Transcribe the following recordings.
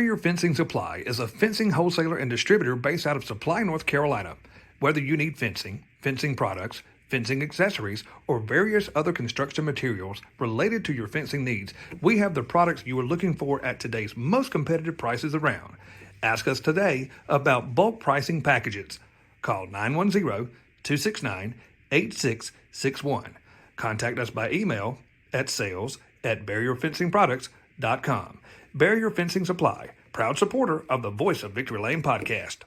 Barrier Fencing Supply is a fencing wholesaler and distributor based out of Supply, North Carolina. Whether you need fencing, fencing products, fencing accessories, or various other construction materials related to your fencing needs, we have the products you are looking for at today's most competitive prices around. Ask us today about bulk pricing packages. Call 910-269-8661. Contact us by email at sales@barrierfencingproducts.com. Barrier Fencing Supply, proud supporter of the Voice of Victory Lane podcast.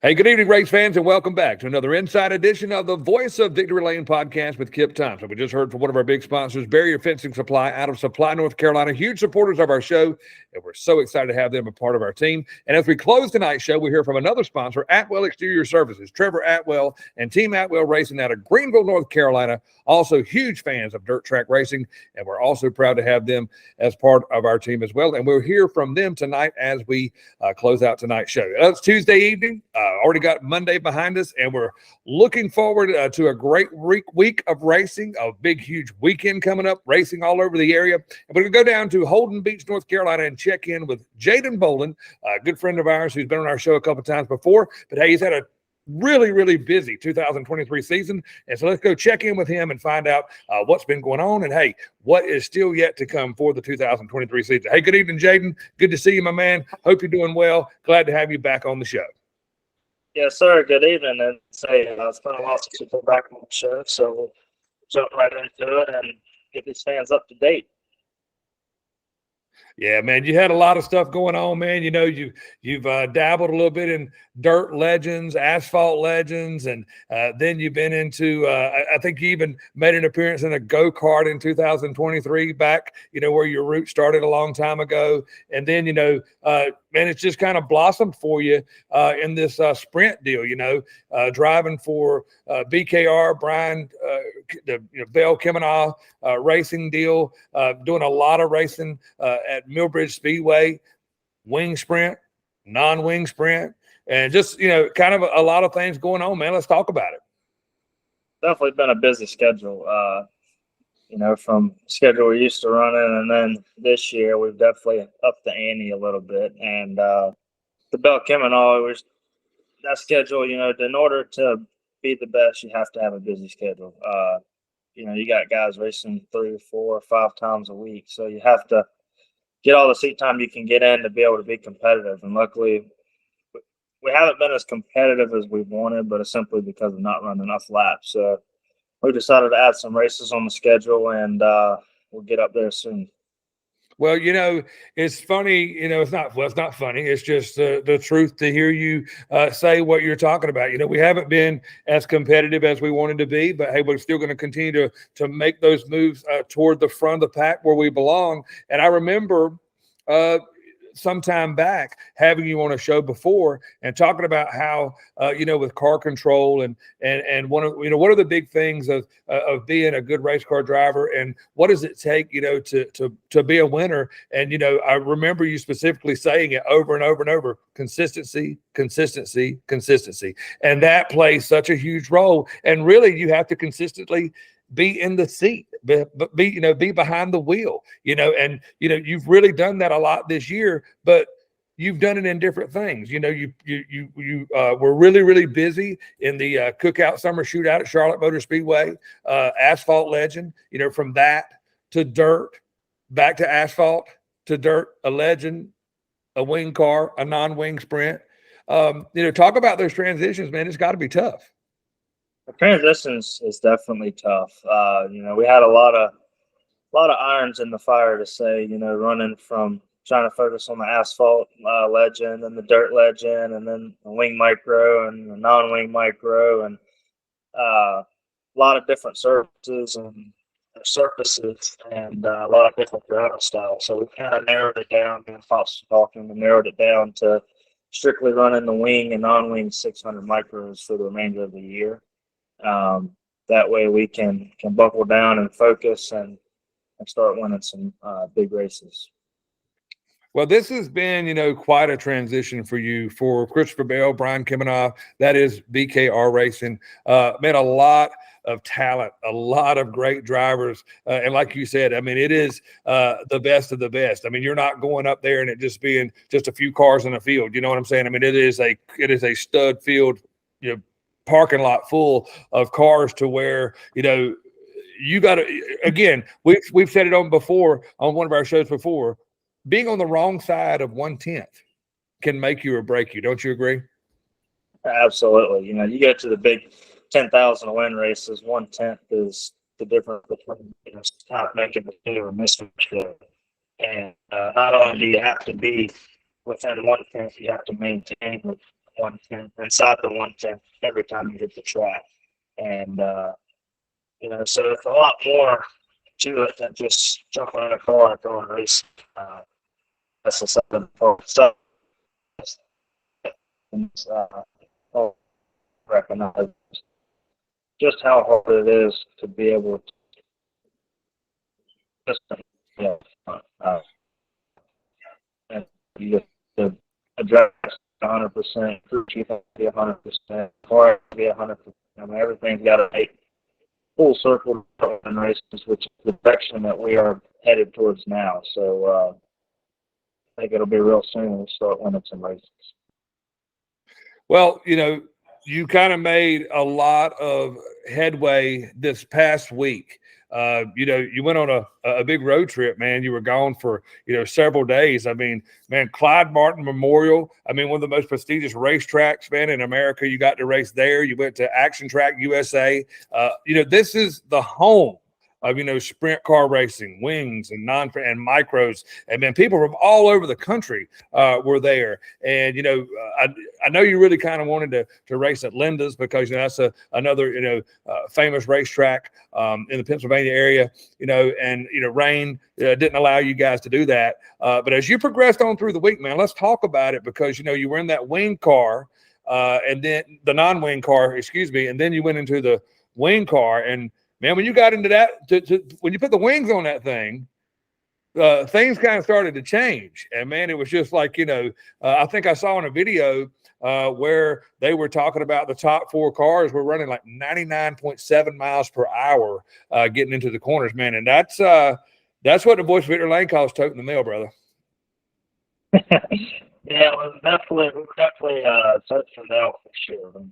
Hey, good evening, race fans, and welcome back to another Inside edition of the Voice of Victory Lane podcast with Kip Thompson. We just heard from one of our big sponsors, Barrier Fencing Supply, out of Supply, North Carolina. Huge supporters of our show, and we're so excited to have them a part of our team. And as we close tonight's show, we hear from another sponsor, Atwell Exterior Services, Trevor Atwell and Team Atwell Racing out of Greenville, North Carolina. Also huge fans of dirt track racing, and we're also proud to have them as part of our team as well. And we'll hear from them tonight as we close out tonight's show. It's Tuesday evening. Already got Monday behind us, and we're looking forward to a great week of racing, a big, huge weekend coming up, racing all over the area. And we're going to go down to Holden Beach, North Carolina, and check in with Jadan Boland, a good friend of ours who's been on our show a couple of times before. But hey, he's had a really, really busy 2023 season. And so let's go check in with him and find out what's been going on and, hey, what is still yet to come for the 2023 season. Hey, good evening, Jadan. Good to see you, my man. Hope you're doing well. Glad to have you back on the show. Yes, sir. Good evening. And say it's been a while since we've been back on the show, so we'll jump right into it and get these fans up to date. Yeah, man, you had a lot of stuff going on, man. You know, you've dabbled a little bit in dirt legends, asphalt legends, and then you've been into I think you even made an appearance in a go-kart in 2023 back, you know, where your roots started a long time ago. And then, you know, man, it's just kind of blossomed for you in this sprint deal, you know, driving for BKR, Brian, Bell Kemanaugh racing deal, doing a lot of racing at Millbridge Speedway, wing sprint, non-wing sprint, and just, you know, kind of a lot of things going on, man. Let's talk about it. Definitely been a busy schedule, you know, from schedule we're used to running. And then this year we've definitely upped the ante a little bit. And the Bell Kemanaugh, that schedule, you know, in order to be the best, you have to have a busy schedule. You know, you got guys racing 3 or 4 or 5 times a week. So you have to get all the seat time you can get in to be able to be competitive. And luckily, we haven't been as competitive as we wanted, but it's simply because of not running enough laps. So we decided to add some races on the schedule, and we'll get up there soon. Well, you know, it's funny, you know, it's not funny. It's just the truth to hear you say what you're talking about. You know, we haven't been as competitive as we wanted to be, but hey, we're still going to continue to make those moves toward the front of the pack where we belong. And I remember some time back having you on a show before and talking about how you know, with car control and one of, you know, what are the big things of being a good race car driver, and what does it take, you know, to be a winner. And you know, I remember you specifically saying it over and over and over: consistency, consistency, consistency. And that plays such a huge role. And really, you have to consistently be in the seat, be behind the wheel, you know. And you know, you've really done that a lot this year, but you've done it in different things. You know, you were really, really busy in the Cookout Summer Shootout at Charlotte Motor Speedway, asphalt legend. You know, from that to dirt, back to asphalt to dirt, a legend, a wing car, a non-wing sprint. You know, talk about those transitions, man. It's got to be tough. The transitions is definitely tough. You know, we had a lot of irons in the fire to say, you know, running from trying to focus on the asphalt legend and the dirt legend, and then the wing micro and the non-wing micro, and a lot of different surfaces and a lot of different driving styles. So we kind of narrowed it down. Me and Fox talking, we narrowed it down to strictly running the wing and non-wing 600 micros for the remainder of the year. That way we can buckle down and focus and start winning some big races. Well, this has been, quite a transition for you, for Christopher Bell, Brian Kimenoff. That is BKR Racing. Man, a lot of talent, a lot of great drivers. And like you said, I mean, it is the best of the best. I mean, you're not going up there and it just being just a few cars in a field. You know what I'm saying? I mean, it is a stud field, parking lot full of cars to where, you got to, again, we've said it on one of our shows before, being on the wrong side of 1/10 can make you or break you. Don't you agree? Absolutely. You get to the big 10,000 win races, 1/10 is the difference between not making the two or missing the two. And not only do you have to be within 1/10, you have to maintain the 1/10 inside the 1/10 every time you hit the track. And so it's a lot more to it than just jumping in a car and going racing. That's the something for stuff. Recognize just how hard it is to be able to just, and you get to address 100%, you have to be 100%, car to be 100%. I mean, everything's got to make full circle in races, which is the direction that we are headed towards now. So I think it'll be real soon we'll start winning some races. Well, you kind of made a lot of headway this past week. You went on a big road trip, man. You were gone for, several days. I mean, man, Clyde Martin Memorial. I mean, one of the most prestigious racetracks, man, in America. You got to race there. You went to Action Track USA. This is the home of, sprint car racing, wings and micros. And man, people from all over the country were there. And, I know you really kind of wanted to race at Linda's because, that's another, famous racetrack in the Pennsylvania area, and, rain didn't allow you guys to do that. But as you progressed on through the week, man, let's talk about it because, you were in that wing car and then the non-wing car, and then you went into the wing car. And man, when you got into that, when you put the wings on that thing, things kind of started to change. And man, it was just like, I think I saw in a video where they were talking about the top four cars were running like 99.7 miles per hour getting into the corners, man. And that's what the voice of Victor Lane calls toting the mail, brother. Yeah, it was definitely toting the mail for sure.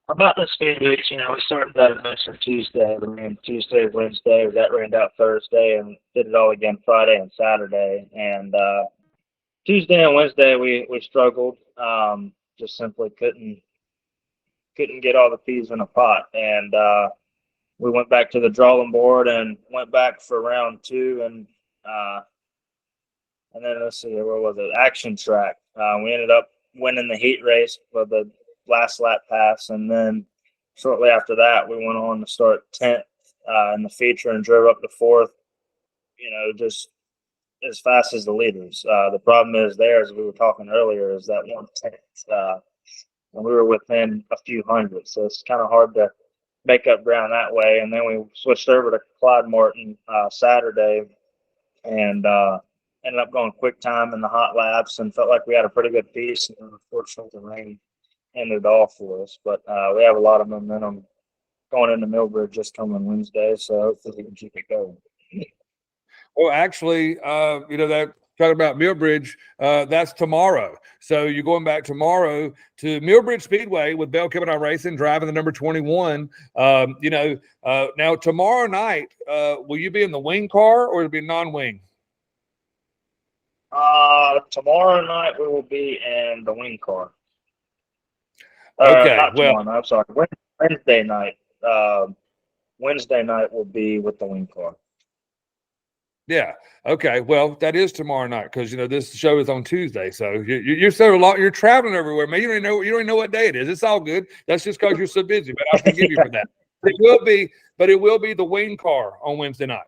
About this few weeks, we started that adventure Tuesday. We ran Tuesday, Wednesday. We got rained out Thursday and did it all again Friday and Saturday. And Tuesday and Wednesday we struggled. Just simply couldn't get all the peas in a pot. And we went back to the drawing board and went back for round two. And then let's see, where was it? Action Track. We ended up winning the heat race for the last lap pass, and then shortly after that we went on to start 10th in the feature and drove up to 4th, just as fast as the leaders. The problem is there, as we were talking earlier, is that 1/10 and we were within a few hundred, so it's kind of hard to make up ground that way. And then we switched over to Clyde Martin Saturday and ended up going quick time in the hot laps and felt like we had a pretty good piece. And unfortunately the rain ended it all for us, but we have a lot of momentum going into Millbridge just coming Wednesday, so hopefully we can keep it going. Well, actually, that talking about Millbridge, that's tomorrow. So you're going back tomorrow to Millbridge Speedway with Bell Kimenoff Racing, driving the number 21. Now tomorrow night, will you be in the wing car or will it be non-wing? Tomorrow night we will be in the wing car. Okay, I'm sorry. Wednesday night. Wednesday night will be with the wing car. Yeah. Okay. Well, that is tomorrow night because this show is on Tuesday, so you're so long. You're traveling everywhere, man. You don't even know what day it is. It's all good. That's just because you're so busy. But I forgive you for that. It will be the wing car on Wednesday night.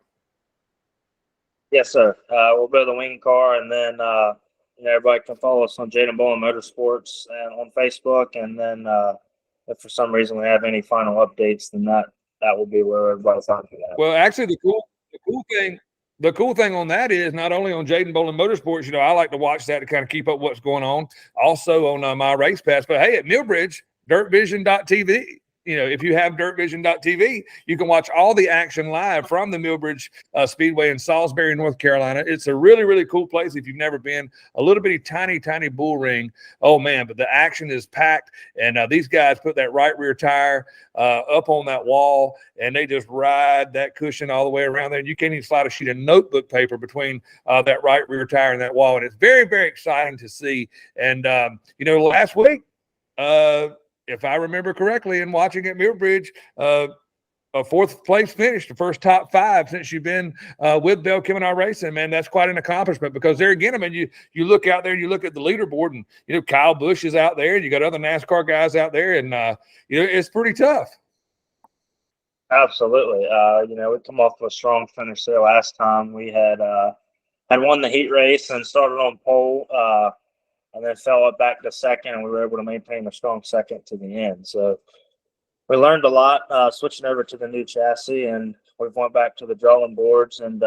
Yes, sir. We'll go to the wing car, and then everybody can follow us on Jadan Motorsports and on Facebook. And then if for some reason we have any final updates, then that will be where everybody's on for that. Well, actually, the cool thing. the cool thing on that is not only on Jadan Bowling Motorsports, you know, I like to watch that to kind of keep up what's going on. Also on my race pass, but hey, at Millbridge, dirtvision.tv. You know, if you have dirtvision.tv, you can watch all the action live from the Millbridge Speedway in Salisbury, North Carolina. It's a really, really cool place if you've never been. A little bitty, tiny bull ring. Oh, man, but the action is packed. And these guys put that right rear tire up on that wall, and they just ride that cushion all the way around there. And you can't even slide a sheet of notebook paper between that right rear tire and that wall. And it's very, very exciting to see. And, you know, last week, if I remember correctly, in watching at Millbridge, a fourth place finish, the first top five since you've been with Bell Kemmenar Racing, man, that's quite an accomplishment. Because there again, I mean, you look out there, you look at the leaderboard, and you know Kyle Busch is out there, and you got other NASCAR guys out there, and you know it's pretty tough. Absolutely. You know, we come off a strong finish there last time. We had won the heat race and started on pole. And then fell up back to second, and we were able to maintain a strong second to the end. So we learned a lot switching over to the new chassis, and we've went back to the drawing boards, and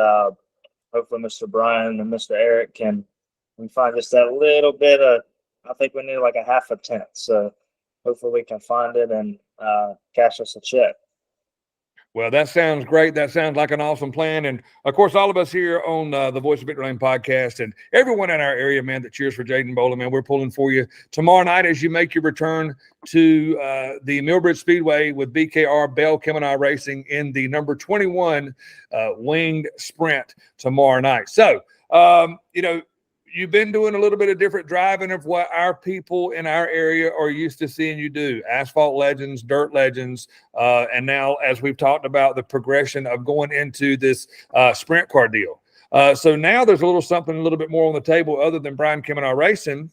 hopefully Mr. Brian and Mr. Eric can find just that little bit of, I think we need like a half a tenth. So hopefully we can find it and cash us a check. Well, that sounds great. That sounds like an awesome plan. And, of course, all of us here on the Voice of Victory Lane podcast and everyone in our area, man, that cheers for Jadan Bowling, man, we're pulling for you tomorrow night as you make your return to the Millbridge Speedway with BKR Bell Kemmenar Racing in the number 21 winged sprint tomorrow night. So, you know, you've been doing a little bit of different driving of what our people in our area are used to seeing you do. Asphalt legends, dirt legends, and now, as we've talked about, the progression of going into this sprint car deal. So now there's a little something a little bit more on the table other than Brian Kemmenar Racing,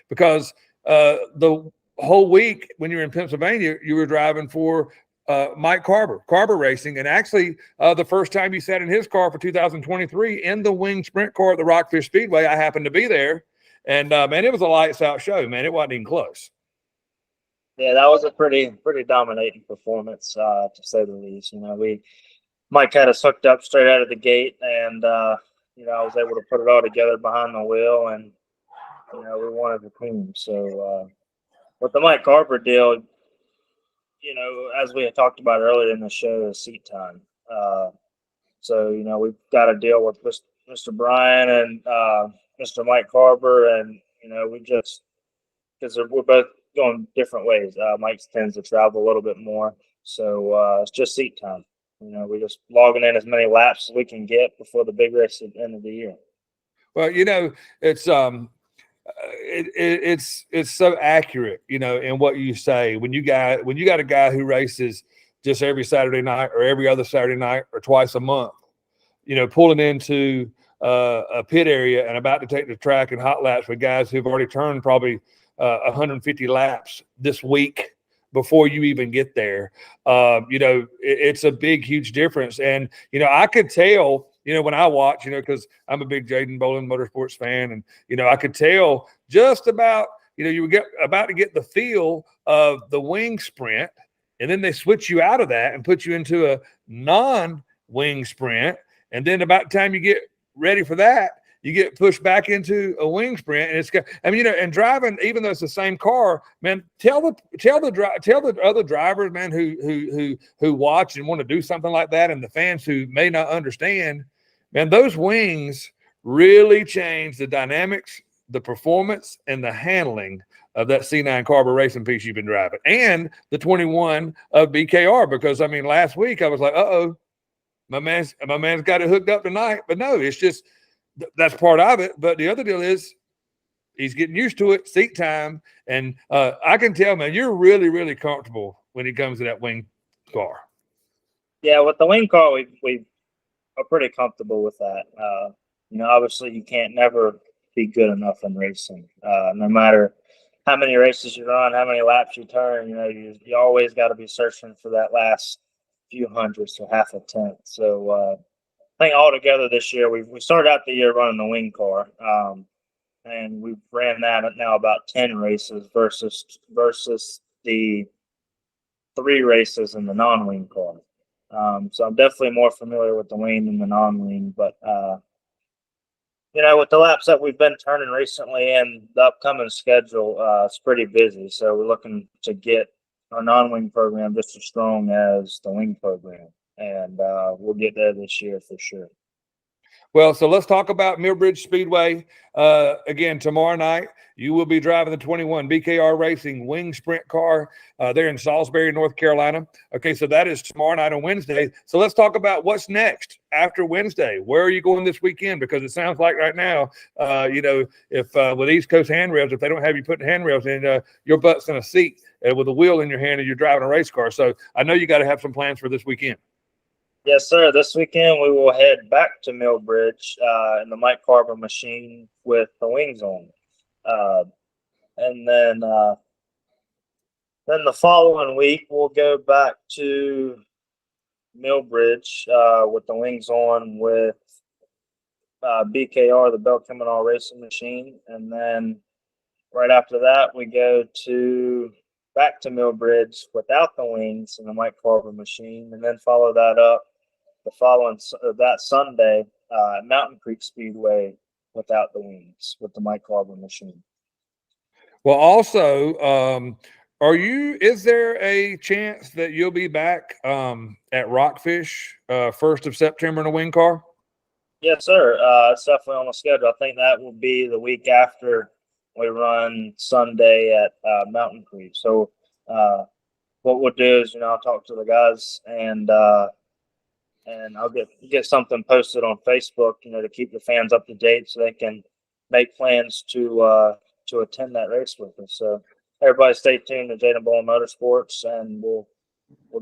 because the whole week when you were in Pennsylvania, you were driving for Mike Carver Racing. And actually, the first time you sat in his car for 2023 in the wing sprint car at the Rockfish Speedway, I happened to be there. And, man, it was a lights out show, man. It wasn't even close. Yeah, that was a pretty dominating performance, to say the least. You know, Mike had us hooked up straight out of the gate, and, you know, I was able to put it all together behind the wheel, and, you know, we wanted the team. So with the Mike Carver deal, you know, as we had talked about earlier in the show, is seat time. So, you know, we've got to deal with Mr. Brian and Mr. Mike Carver, and, you know, we just, because we're both going different ways. Mike tends to travel a little bit more. So it's just seat time. You know, we're just logging in as many laps as we can get before the big race at the end of the year. Well, you know, it's it's so accurate, you know, in what you say. When you got a guy who races just every Saturday night or every other Saturday night or twice a month, you know, pulling into a pit area and about to take the track and hot laps with guys who've already turned probably 150 laps this week before you even get there. You know, it's a big, huge difference. And, you know, I could tell, you know, when I watch, you know, because I'm a big Jadan Bowling Motorsports fan, and, you know, I could tell just about, you know, you were about to get the feel of the wing sprint, and then they switch you out of that and put you into a non-wing sprint. And then about the time you get ready for that, you get pushed back into a wing sprint, and it's got, I mean, you know, and driving, even though it's the same car, man, tell the other drivers, man, who watch and want to do something like that, and the fans who may not understand, man, those wings really change the dynamics, the performance, and the handling of that C9 Carver racing piece you've been driving, and the 21 of BKR. Because I mean, last week I was like, my man's got it hooked up tonight, but no, it's just, that's part of it. But the other deal is he's getting used to it, seat time. And I can tell, man, you're really, really comfortable when it comes to that wing car. Yeah, with the wing car, we are pretty comfortable with that. You know, obviously you can't never be good enough in racing. No matter how many races you run, how many laps you turn, you know, you always got to be searching for that last few hundredths or half a tenth. So I think altogether this year, we started out the year running the wing car, and we've ran that now about 10 races versus the 3 races in the non-wing car. So I'm definitely more familiar with the wing than the non-wing. But with the laps that we've been turning recently and the upcoming schedule, it's pretty busy. So we're looking to get our non-wing program just as strong as the wing program, and we'll get there this year for sure. Well, so let's talk about Millbridge Speedway. Again, tomorrow night, you will be driving the 21 BKR Racing Wing Sprint car there in Salisbury, North Carolina. Okay, so that is tomorrow night on Wednesday. So let's talk about what's next after Wednesday. Where are you going this weekend? Because it sounds like right now, if with East Coast handrails, if they don't have you putting handrails in, your butt's in a seat with a wheel in your hand and you're driving a race car. So I know you got to have some plans for this weekend. Yes, sir. This weekend we will head back to Millbridge in the Mike Carver machine with the wings on, and then the following week we'll go back to Millbridge with the wings on with BKR, the Bell Criminal Racing Machine, and then right after that we go back to Millbridge without the wings in the Mike Carver machine, and then follow that up the following that Sunday at Mountain Creek Speedway without the wings with the Mike Carver machine. Well, also, is there a chance that you'll be back at Rockfish 1st of September in a wing car? Yes, sir. It's definitely on the schedule. I think that will be the week after we run Sunday at Mountain Creek. So what we'll do is, I'll talk to the guys and I'll get something posted on Facebook, to keep the fans up to date so they can make plans to attend that race with us. So everybody stay tuned to Jadan Motorsports, and we'll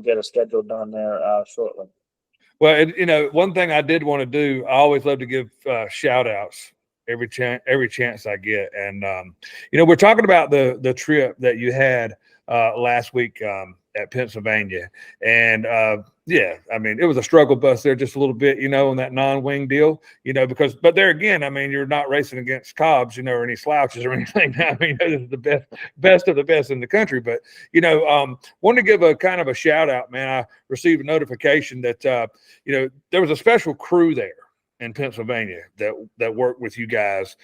get a schedule done there shortly. Well, one thing I did want to do, I always love to give shout outs every chance I get. And, we're talking about the trip that you had last week at Pennsylvania. And yeah, I mean, it was a struggle bus there just a little bit, on that non-wing deal, but there again, I mean, you're not racing against Cobbs, or any slouches or anything. I mean, this is the best of the best in the country. But, wanted to give a kind of a shout out, man. I received a notification that, there was a special crew there in Pennsylvania that worked with you guys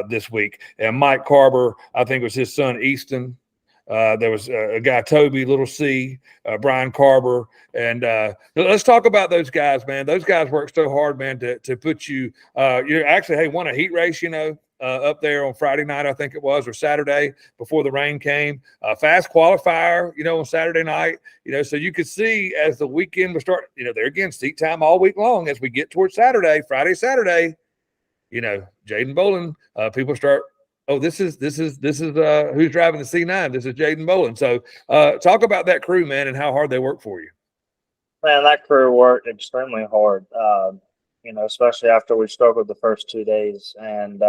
this week. And Mike Carver, I think it was his son, Easton. There was a guy, Toby, Little C, Brian Carver. And let's talk about those guys, man. Those guys worked so hard, man, to put you, actually, won a heat race, up there on Friday night, I think it was, or Saturday before the rain came. Fast qualifier, on Saturday night, so you could see as the weekend was starting, there again, seat time all week long as we get towards Friday, Saturday, Jaden Bolin, people start, oh, this is who's driving the C9. This is Jaden Bolin. So talk about that crew, man, and how hard they work for you. Man, that crew worked extremely hard, especially after we struggled the first 2 days. And,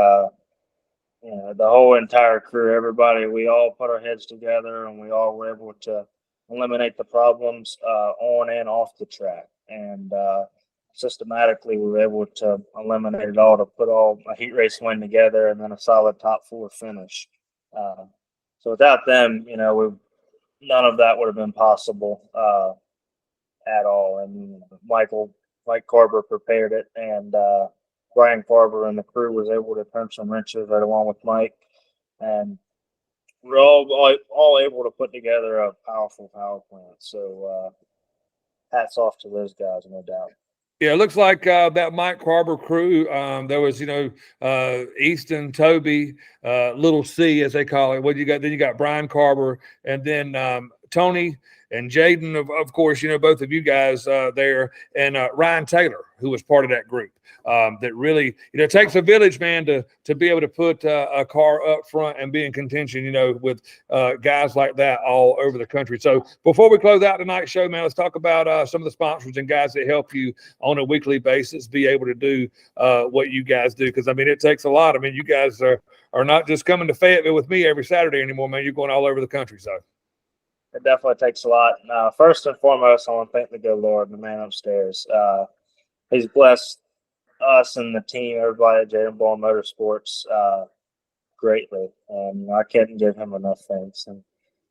the whole entire crew, everybody, we all put our heads together and we all were able to eliminate the problems on and off the track. And systematically, we were able to eliminate it all to put all a heat race win together and then a solid top 4 finish. So without them, none of that would have been possible at all. And Mike Carver prepared it, and Brian Carver and the crew was able to turn some wrenches right along with Mike, and we're all able to put together a powerful power plant. So hats off to those guys, no doubt. Yeah, it looks like that Mike Carver crew. There was, Easton, Toby, Little C, as they call it. What you got? Then you got Brian Carver, and then Tony and Jaden, of course, both of you guys there, and Ryan Taylor, who was part of that group. That really, it takes a village, man, to be able to put a car up front and be in contention, with guys like that all over the country. So before we close out tonight's show, man, let's talk about some of the sponsors and guys that help you on a weekly basis be able to do what you guys do. Because, I mean, it takes a lot. I mean, you guys are not just coming to Fayetteville with me every Saturday anymore, man. You're going all over the country, so. It definitely takes a lot. First and foremost, I want to thank the good Lord, the man upstairs. He's blessed us and the team, everybody at Jadan Motorsports, greatly. And I can't give him enough thanks. And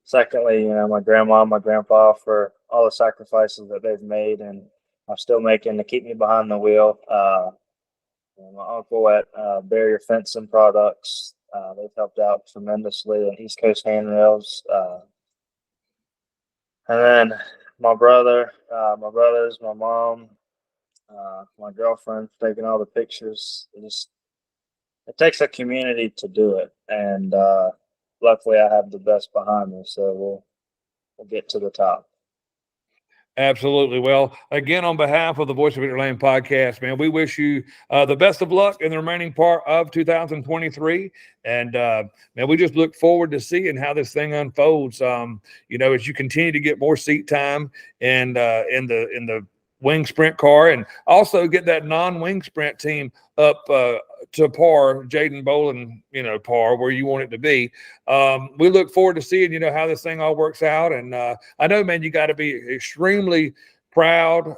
secondly, my grandma and my grandpa for all the sacrifices that they've made and are still making to keep me behind the wheel. My uncle at Barrier Fencing Products, they've helped out tremendously, and East Coast Handrails. And then my brothers, my mom, my girlfriend taking all the pictures. It takes a community to do it, and luckily I have the best behind me, so we'll get to the top. Absolutely. Well, again, on behalf of the Voice of Victory Lane podcast, man, we wish you the best of luck in the remaining part of 2023. And, man, we just look forward to seeing how this thing unfolds. As you continue to get more seat time and in the wing sprint car, and also get that non-wing sprint team up to par, Jadan Bolin, par where you want it to be. We look forward to seeing, how this thing all works out. And I know, man, you got to be extremely proud,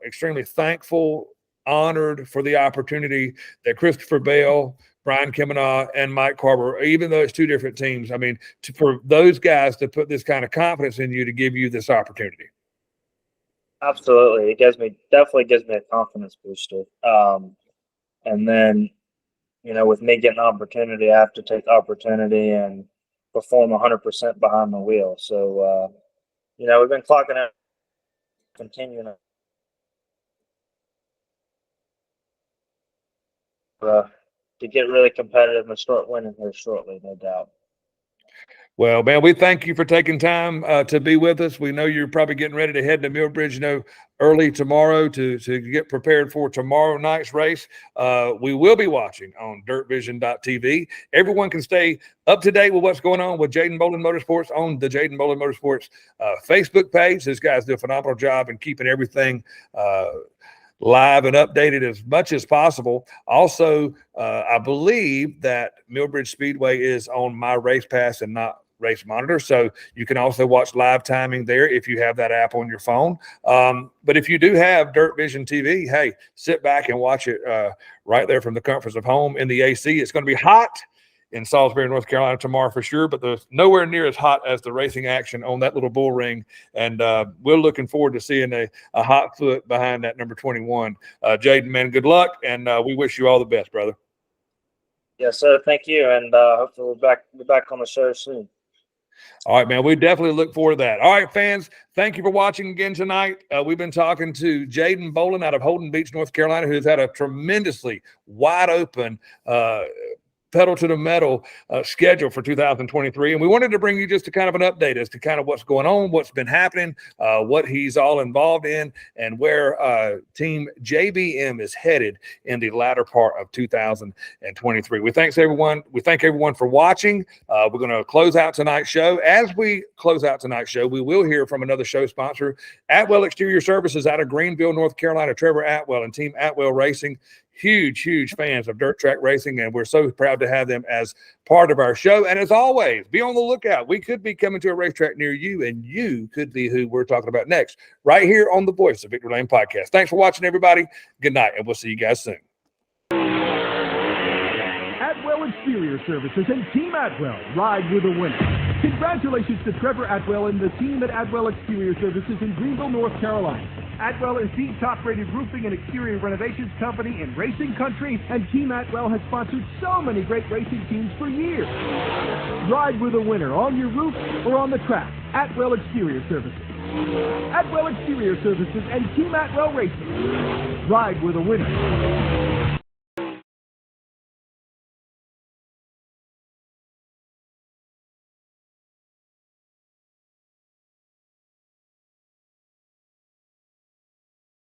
extremely thankful, honored for the opportunity that Christopher Bell, Brian Kemenaugh, and Mike Carver, even though it's two different teams, I mean, for those guys to put this kind of confidence in you to give you this opportunity. Absolutely. It definitely gives me a confidence booster. And then, with me getting opportunity, I have to take opportunity and perform 100% behind the wheel. So, we've been clocking out, continuing to get really competitive and start winning here shortly, no doubt. Well, man, we thank you for taking time to be with us. We know you're probably getting ready to head to Millbridge, early tomorrow to get prepared for tomorrow night's race. We will be watching on dirtvision.tv. Everyone can stay up to date with what's going on with Jadan Bolin Motorsports on the Jadan Bolin Motorsports Facebook page. These guys do a phenomenal job in keeping everything live and updated as much as possible. Also, I believe that Millbridge Speedway is on My Race Pass and not Race Monitor, so you can also watch live timing there if you have that app on your phone. But if you do have Dirt Vision TV, hey, sit back and watch it right there from the comforts of home in the AC. It's going to be hot in Salisbury, North Carolina tomorrow for sure, but there's nowhere near as hot as the racing action on that little bull ring. And we're looking forward to seeing a hot foot behind that number 21. Jadan, man, good luck, and we wish you all the best, brother. Yes, sir. Thank you, and hopefully we're back on the show soon. All right, man. We definitely look forward to that. All right, fans, thank you for watching again tonight. We've been talking to Jadan Bolin out of Holden Beach, North Carolina, who's had a tremendously wide open pedal to the metal schedule for 2023. And we wanted to bring you just a kind of an update as to kind of what's going on, what's been happening, what he's all involved in, and where Team JBM is headed in the latter part of 2023. We thank everyone for watching. We're going to close out tonight's show. As we close out tonight's show, we will hear from another show sponsor, Atwell Exterior Services out of Greenville, North Carolina. Trevor Atwell and Team Atwell Racing. Huge fans of dirt track racing, and we're so proud to have them as part of our show. And as always, be on the lookout. We could be coming to a racetrack near you, and you could be who we're talking about next, right here on the Voice of Victory Lane podcast. Thanks for watching, everybody. Good night, and we'll see you guys soon. Atwell Exterior Services and Team Atwell ride with a winner. Congratulations to Trevor Atwell and the team at Atwell Exterior Services in Greenville, North Carolina. Atwell is the top-rated roofing and exterior renovations company in racing country, and Team Atwell has sponsored so many great racing teams for years. Ride with a winner on your roof or on the track. Atwell Exterior Services. Atwell Exterior Services and Team Atwell Racing. Ride with a winner.